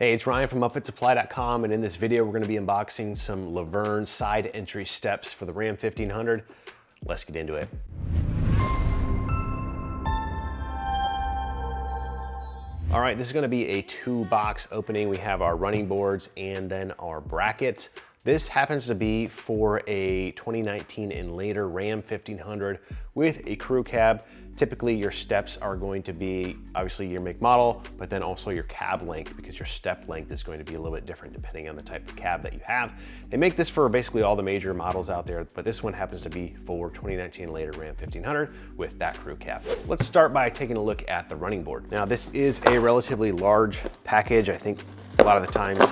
Hey, it's Ryan from UpfitSupply.com, and in this video we're going to be unboxing some Luverne side entry steps for the Ram 1500. Let's get into it. All right, this is going to be a 2-box opening. We have our running boards and then our brackets. This happens to be for a 2019 and later Ram 1500 with a crew cab. Typically your steps are going to be obviously your make model, but then also your cab length, because your step length is going to be a little bit different depending on the type of cab that you have. They make this for basically all the major models out there, but this one happens to be for 2019 and later Ram 1500 with that crew cab. Let's start by taking a look at the running board. Now this is a relatively large package. I think a lot of the times,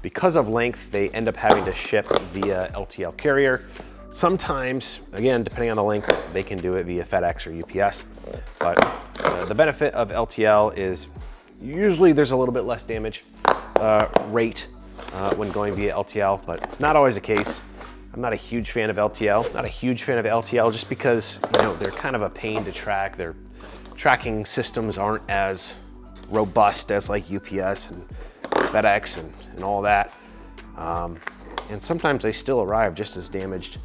because of length, they end up having to ship via LTL carrier. Sometimes, again, depending on the length, they can do it via FedEx or UPS. But the benefit of LTL is usually there's a little bit less damage rate when going via LTL, but not always the case. I'm not a huge fan of LTL. Not a huge fan of LTL just because, you know, they're kind of a pain to track. Their tracking systems aren't as robust as like UPS and FedEx and all that. And sometimes they still arrive just as damaged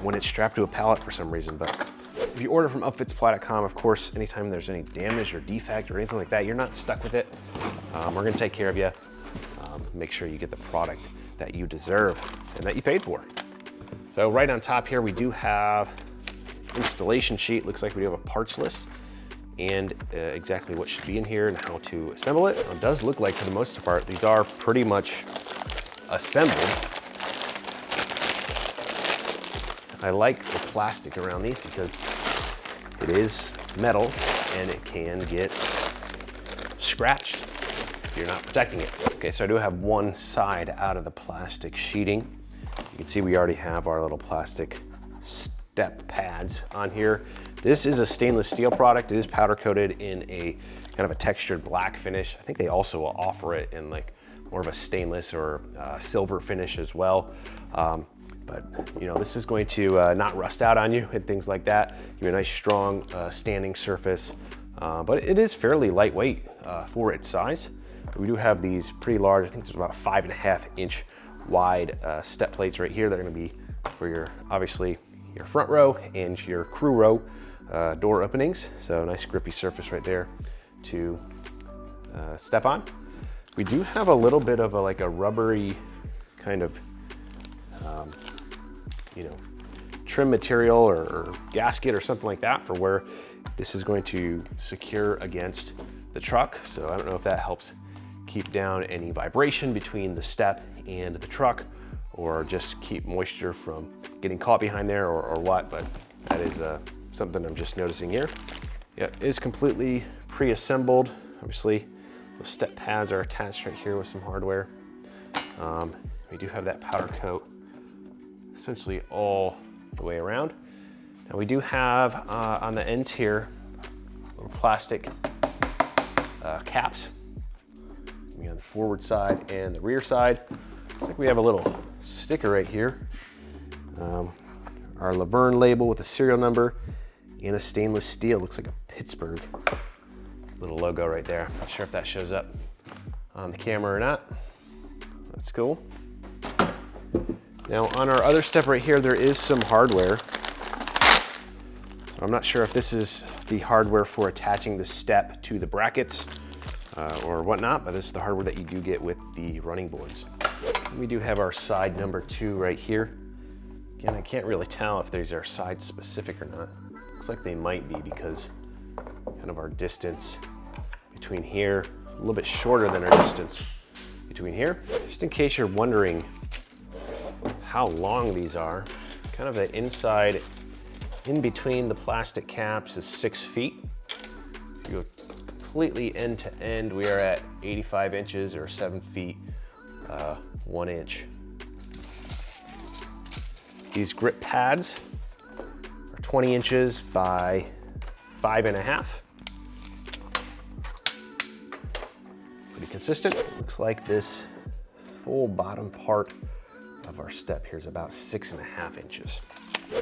when it's strapped to a pallet for some reason. But if you order from UpfitSupply.com, of course, anytime there's any damage or defect or anything like that, you're not stuck with it. We're gonna take care of you. Make sure you get the product that you deserve and that you paid for. So right on top here, we do have installation sheet. Looks like we do have a parts list and exactly what should be in here and how to assemble it. It does look like, for the most part, these are pretty much assembled. I like the plastic around these because it is metal and it can get scratched if you're not protecting it. Okay, so I do have one side out of the plastic sheeting. You can see we already have our little plastic step pads on here. This is a stainless steel product. It is powder coated in a kind of a textured black finish. I think they also will offer it in like more of a stainless or silver finish as well. But you know, this is going to not rust out on you and things like that. Give you a nice strong standing surface, but it is fairly lightweight for its size. We do have these pretty large, I think there's about 5.5 inch wide step plates right here that are gonna be for your, obviously, your front row and your crew row door openings. So nice grippy surface right there to step on. We do have a little bit of like a rubbery kind of, you know, trim material or gasket or something like that for where this is going to secure against the truck. So I don't know if that helps keep down any vibration between the step and the truck, or just keep moisture from getting caught behind there or what, but that is something I'm just noticing here. Yep, it is completely pre-assembled. Obviously, the step pads are attached right here with some hardware. We do have that powder coat essentially all the way around. Now we do have on the ends here little plastic caps on the forward side and the rear side. Looks like we have a little sticker right here. Our Luverne label with a serial number and a stainless steel. Looks like a Pittsburgh little logo right there. Not sure if that shows up on the camera or not. That's cool. Now on our other step right here, there is some hardware. I'm not sure if this is the hardware for attaching the step to the brackets or whatnot, but this is the hardware that you do get with the running boards. We do have our side number 2 right here. Again, I can't really tell if these are side specific or not. Looks like they might be, because kind of our distance between here, a little bit shorter than our distance between here. Just in case you're wondering how long these are, kind of the inside in between the plastic caps is 6 feet. If you go completely end to end, we are at 85 inches or 7 feet, 1 inch. These grip pads are 20 inches by 5.5. Pretty consistent. Looks like this full bottom part of our step here is about 6.5 inches.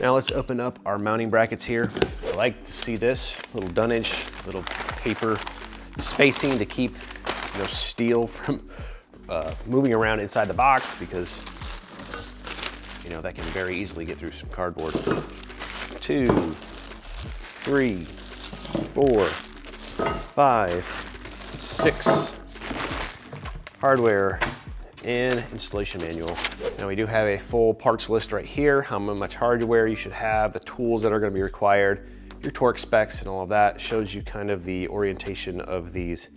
Now let's open up our mounting brackets here. I like to see this little dunnage, little paper spacing to keep no steel from moving around inside the box, because you know that can very easily get through some cardboard. 2, 3, 4, 5, 6. Hardware and installation manual. Now we do have a full parts list right here, how much hardware you should have, the tools that are going to be required, your torque specs and all of that. Shows you kind of the orientation of these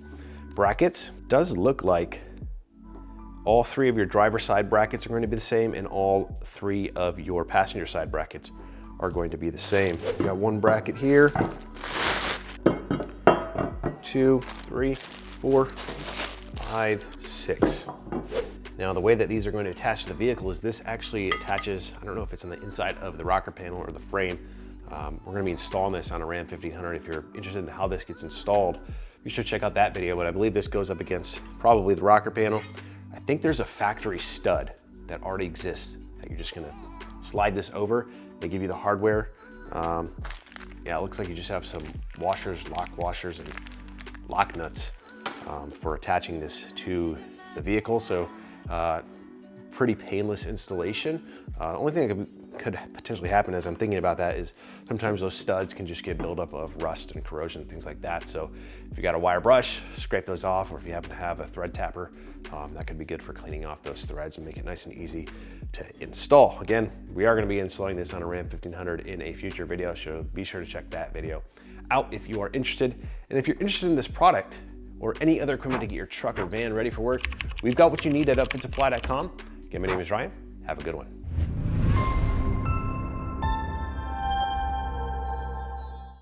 brackets. Does look like all 3 of your driver side brackets are going to be the same, and all 3 of your passenger side brackets are going to be the same. You got 1 bracket here, 2, 3, 4, 5, 6. Now the way that these are going to attach to the vehicle is this actually attaches, I don't know if it's on the inside of the rocker panel or the frame. We're going to be installing this on a Ram 1500. If you're interested in how this gets installed, you should check out that video, but I believe this goes up against probably the rocker panel. I think there's a factory stud that already exists that you're just going to slide this over. They give you the hardware. Yeah, it looks like you just have some washers, lock washers, and lock nuts for attaching this to the vehicle. So pretty painless installation. The only thing that could potentially happen as I'm thinking about that is sometimes those studs can just get buildup of rust and corrosion and things like that. So if you got a wire brush, scrape those off, or if you happen to have a thread tapper, that could be good for cleaning off those threads and make it nice and easy to install. Again, we are going to be installing this on a Ram 1500 in a future video, so be sure to check that video out if you are interested. And if you're interested in this product or any other equipment to get your truck or van ready for work, we've got what you need at upfitsupply.com. Again, my name is Ryan. Have a good one.